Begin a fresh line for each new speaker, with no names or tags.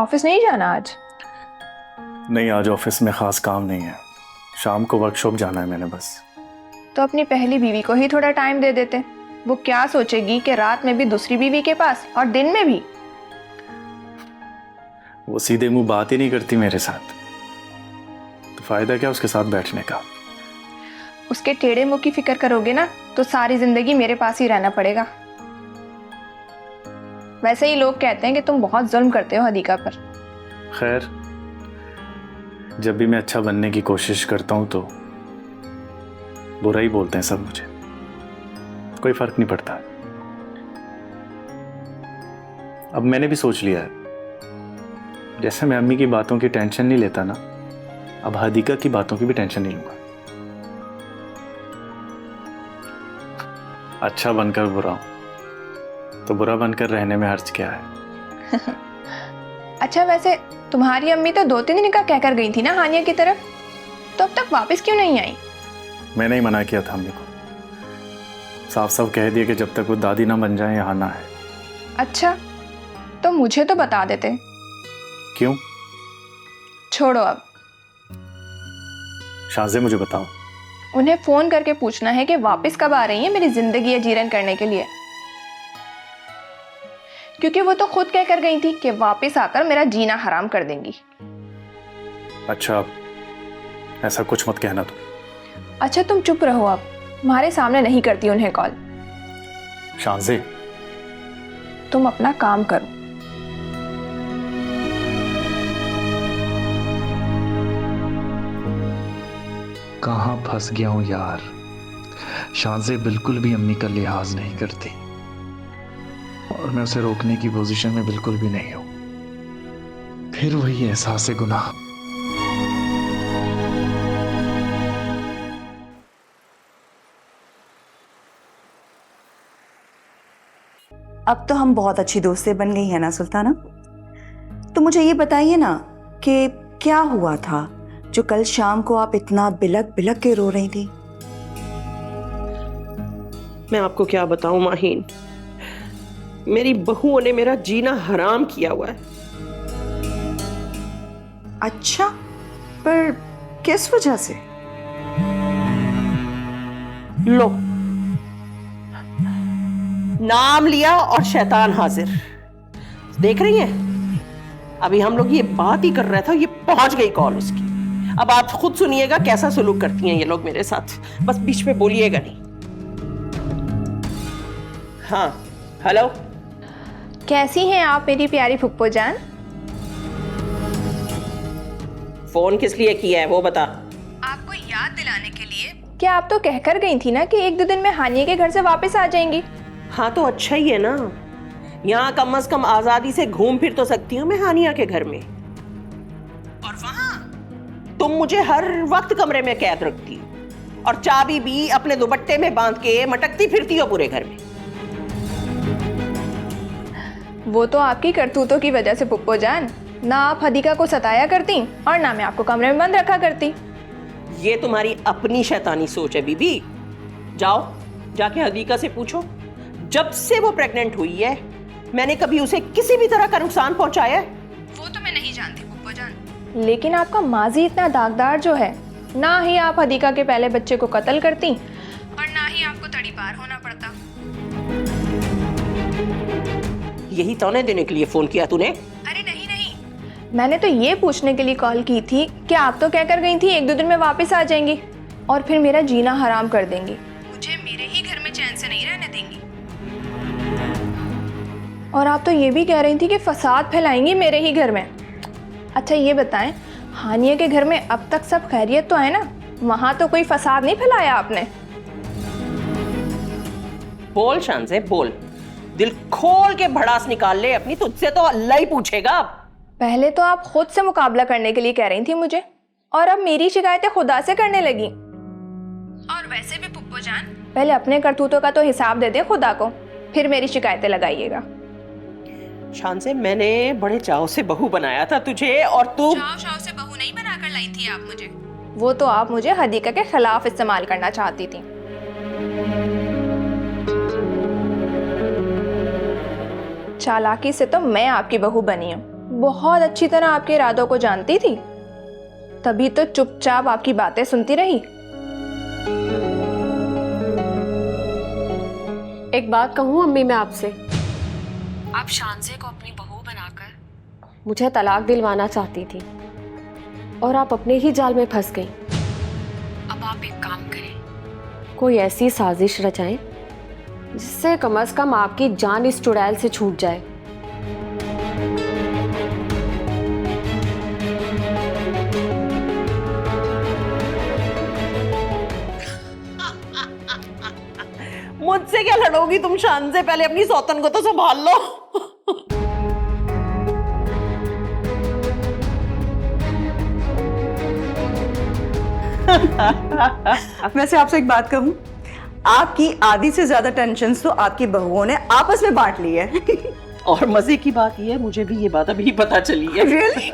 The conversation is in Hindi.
ऑफिस नहीं जाना आज?
नहीं, आज ऑफिस में खास काम नहीं है। शाम को वर्कशॉप जाना है मैंने बस।
तो अपनी पहली बीवी को ही थोड़ा टाइम दे देते। वो क्या सोचेगी कि रात में भी दूसरी बीवी के पास और दिन में भी?
वो सीधे मुंह बात ही नहीं करती मेरे साथ, तो फायदा क्या उसके साथ बैठने का।
उसके टेढ़े मुंह की फिक्र करोगे ना तो सारी जिंदगी मेरे पास ही रहना पड़ेगा। वैसे ही लोग कहते हैं कि तुम बहुत जुल्म करते हो हदीका पर।
खैर, जब भी मैं अच्छा बनने की कोशिश करता हूं तो बुरा ही बोलते हैं सब मुझे। कोई फर्क नहीं पड़ता। अब मैंने भी सोच लिया है, जैसे मैं अम्मी की बातों की टेंशन नहीं लेता ना, अब हदीका की बातों की भी टेंशन नहीं लूंगा। अच्छा बनकर बुरा हूं तो बुरा बनकर रहने में हर्ज क्या है।
अच्छा, वैसे तुम्हारी अम्मी तो 2-3 दिन का कहकर गई थी ना हानिया की तरफ, तो अब तक वापस क्यों नहीं आई?
मैंने ही मना किया था अम्मी को। साफ साफ कह दिया कि जब तक वो दादी ना बन जाए यहाँ ना है।
अच्छा, तो मुझे तो बता देते।
क्यों?
छोड़ो अब।
शाज़े मुझे बताओ।
उन्हें फोन करके पूछना है कि वापस कब आ रही हैं मेरी जिंदगी अजीरन करने के लिए, क्योंकि वो तो खुद कहकर गई थी कि वापस आकर मेरा जीना हराम कर देंगी।
अच्छा, ऐसा कुछ मत कहना तुम।
अच्छा, तुम चुप रहो अब। तुम्हारे सामने नहीं करती उन्हें कॉल।
शाज़े,
तुम अपना काम करो।
कहाँ फंस गया हूं यार। शाज़े बिल्कुल भी अम्मी का लिहाज नहीं करती और मैं उसे रोकने की पोजीशन में बिल्कुल भी नहीं हूं। फिर वही एहसास गुनाह।
अब तो हम बहुत अच्छी दोस्तें बन गई है ना सुल्ताना। तो मुझे ये बताइए ना कि क्या हुआ था जो कल शाम को आप इतना बिलक बिलक के रो रही थी?
मैं आपको क्या बताऊं माहीन, मेरी बहुओं ने मेरा जीना हराम किया हुआ है।
अच्छा, पर किस वजह से?
लो, नाम लिया और शैतान हाजिर। देख रही हैं, अभी हम लोग ये बात ही कर रहे थे, ये पहुंच गई कॉल उसकी। अब आप खुद सुनिएगा कैसा सुलूक करती हैं ये लोग मेरे साथ। बस बीच में बोलिएगा नहीं। हाँ, हेलो।
कैसी हैं आप मेरी प्यारी फुप्पो जान?
फोन किस लिए किया है वो बता।
आपको याद दिलाने के लिए। क्या आप तो कहकर गई थी ना कि 1-2 दिन में हानिया के घर से वापस आ जाएंगी?
हाँ तो अच्छा ही है ना, यहाँ कम से कम आजादी से घूम फिर तो सकती हूँ मैं हानिया के घर में। और वहां तुम मुझे हर वक्त कमरे में कैद रखती हो और चाबी भी अपने दुपट्टे में बांध के मटकती फिरती हो पूरे घर में।
वो तो आपकी करतूतों की वजह से पुप्पो जान। ना आप हदीका को सताया करती और ना मैं आपको कमरे में बंद रखा करती।
ये तुम्हारी अपनी शैतानी सोच है बीबी। जाओ जाके हदीका से पूछो, जब से वो प्रेग्नेंट हुई है मैंने कभी उसे किसी भी तरह का नुकसान पहुंचाया है?
वो तो मैं नहीं जानती पुप्पो जान, लेकिन आपका माजी इतना दागदार जो है। ना ही आप हदीका के पहले बच्चे को कत्ल करती और ना ही आपको तड़ीपार होना पड़ता।
यही तौने देने के लिए फोन किया तूने?
अरे नहीं नहीं, मैंने तो ये पूछने के लिए कॉल की थी कि आप तो कहकर गई थी 1-2 दिन में वापस आ जाएंगी और फिर मेरा जीना हराम कर देंगी, मुझे मेरे ही घर में चैन से नहीं रहने देंगी। और आप तो ये भी कह रही थी कि फसाद फैलाएंगी मेरे ही घर में। अच्छा ये बताएं, हानिया के घर में अब तक सब खैरियत तो है ना? वहां तो कोई फसाद नहीं फैलाया आपने?
बोल शान से बोल, दिल खोल के भड़ास निकाल ले अपनी, तुझसे तो अल्लाह ही पूछेगा।
पहले तो आप खुद से मुकाबला करने के लिए कह रही थी मुझे, और अब मेरी शिकायतें खुदा से करने लगी। और वैसे भी पुप्पो जान, पहले अपने करतूतों का तो हिसाब दे दे खुदा को, फिर मेरी शिकायतें लगाइएगा।
शान से मैंने बड़े चाव से बहू बनाया था तुझे, और तू
चाव से बहू नहीं बनाकर लाई थी आप मुझे। वो तो आप मुझे हदीका के खिलाफ इस्तेमाल करना चाहती थी। चालाकी से तो मैं आपकी बहू बनी हूँ, बहुत अच्छी तरह आपके इरादों को जानती थी, तभी तो चुपचाप आपकी बातें सुनती रही।
एक बात कहूँ अम्मी मैं आपसे, आप शानज़े को अपनी बहू बनाकर मुझे तलाक दिलवाना चाहती थी और आप अपने ही जाल में फंस गई। अब आप एक काम करें, कोई ऐसी साजिश रचाएं जिससे कम से कम आपकी जान इस चुड़ैल से छूट जाए।
मुझसे क्या लड़ोगी तुम शानज़े? पहले अपनी सौतन को तो संभाल लो।
वैसे आपसे एक बात कहूं, आपकी आधी से ज्यादा टेंशन तो आपकी बहुओं ने आपस में बांट ली है।
और मजे की बात यह है, मुझे भी ये बात अभी पता चली है।
Really?